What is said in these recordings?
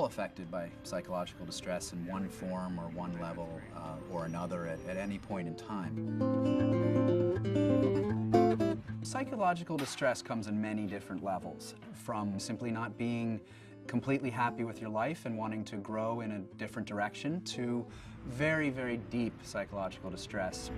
all affected by psychological distress in one form or one level or another at any point in time. Psychological distress comes in many different levels, from simply not being completely happy with your life and wanting to grow in a different direction to very, very deep psychological distress.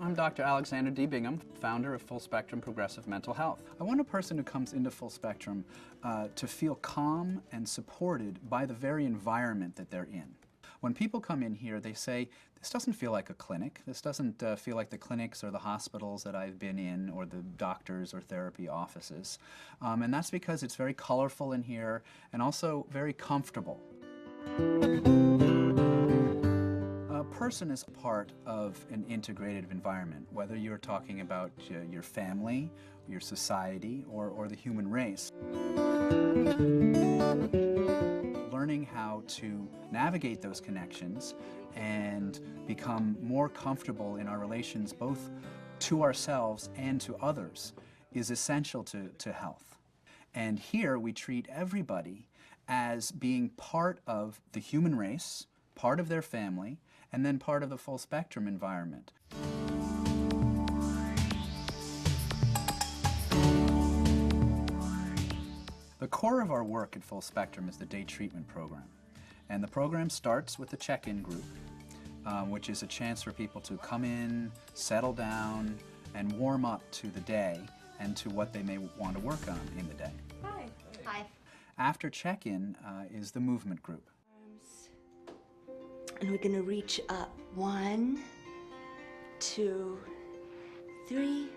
I'm Dr. Alexander D. Bingham, founder of Full Spectrum Progressive Mental Health. I want a person who comes into Full Spectrum to feel calm and supported by the very environment that they're in. When people come in here, they say, this doesn't feel like a clinic. This doesn't feel like the clinics or the hospitals that I've been in or the doctors or therapy offices. And that's because it's very colorful in here and also very comfortable. A person is part of an integrated environment, whether you're talking about your family, your society, or the human race. Learning how to navigate those connections and become more comfortable in our relations both to ourselves and to others is essential to health. And here we treat everybody as being part of the human race, part of their family, and then part of the full spectrum environment. The core of our work at Full Spectrum is the day treatment program. And the program starts with the check-in group, which is a chance for people to come in, settle down, and warm up to the day and to what they may want to work on in the day. Hi. Hi. After check-in is the movement group. And we're going to reach up. 1, 2, 3,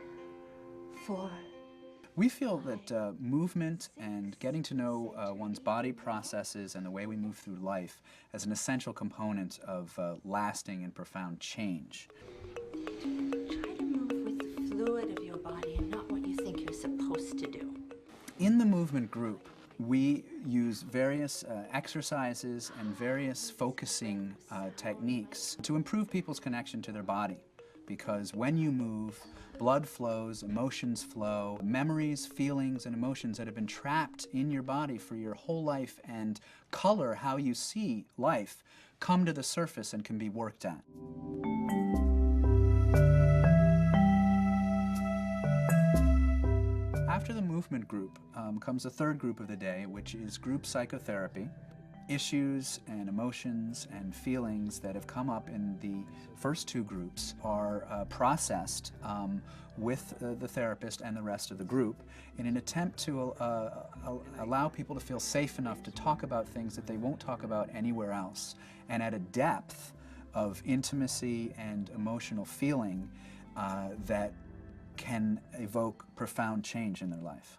4. We feel that movement and getting to know one's body processes and the way we move through life as an essential component of lasting and profound change. Try to move with the fluid of your body and not what you think you're supposed to do. In the movement group, we use various exercises and various focusing techniques to improve people's connection to their body. Because when you move, blood flows, emotions flow, memories, feelings, and emotions that have been trapped in your body for your whole life and color how you see life come to the surface and can be worked at. After the movement group comes a third group of the day, which is group psychotherapy. Issues and emotions and feelings that have come up in the first two groups are processed with the therapist and the rest of the group in an attempt to allow people to feel safe enough to talk about things that they won't talk about anywhere else, and at a depth of intimacy and emotional feeling that can evoke profound change in their life.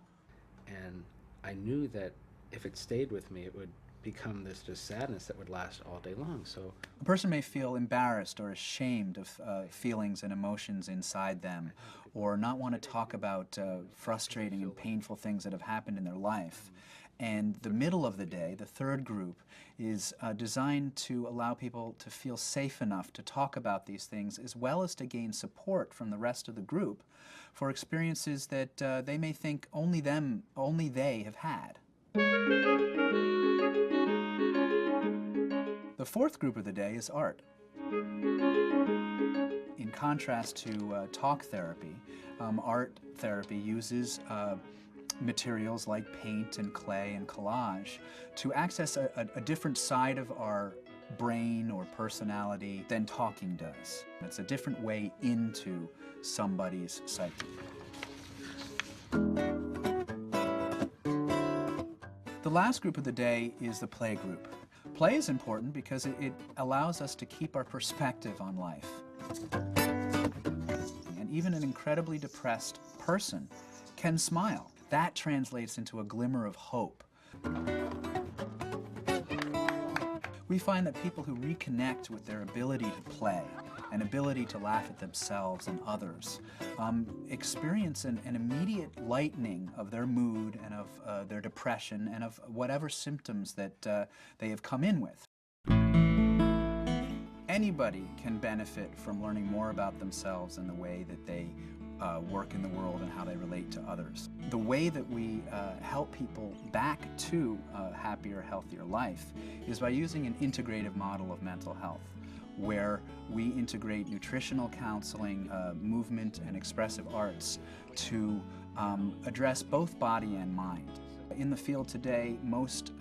And I knew that if it stayed with me, it would become this just sadness that would last all day long. So a person may feel embarrassed or ashamed of feelings and emotions inside them, or not want to talk about frustrating and painful things that have happened in their life. And the middle of the day, the third group, is designed to allow people to feel safe enough to talk about these things, as well as to gain support from the rest of the group for experiences that they may think only they have had. The fourth group of the day is art. In contrast to talk therapy, art therapy uses materials like paint and clay and collage to access a different side of our brain or personality than talking does. It's a different way into somebody's psyche. The last group of the day is the play group. Play is important because it allows us to keep our perspective on life. And even an incredibly depressed person can smile. That translates into a glimmer of hope. We find that people who reconnect with their ability to play, an ability to laugh at themselves and others, experience an immediate lightening of their mood and of their depression and of whatever symptoms that they have come in with. anybody can benefit from learning more about themselves and the way that they work in the world and how they relate to others. The way that we help people back to a happier, healthier life is by using an integrative model of mental health, where we integrate nutritional counseling, movement, and expressive arts to address both body and mind. In the field today, most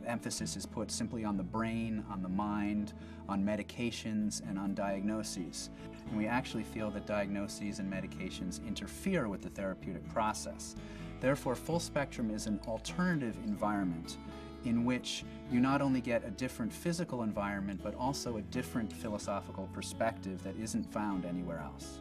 emphasis is put simply on the brain, on the mind, on medications, and on diagnoses. And we actually feel that diagnoses and medications interfere with the therapeutic process. Therefore, full spectrum is an alternative environment in which you not only get a different physical environment, but also a different philosophical perspective that isn't found anywhere else.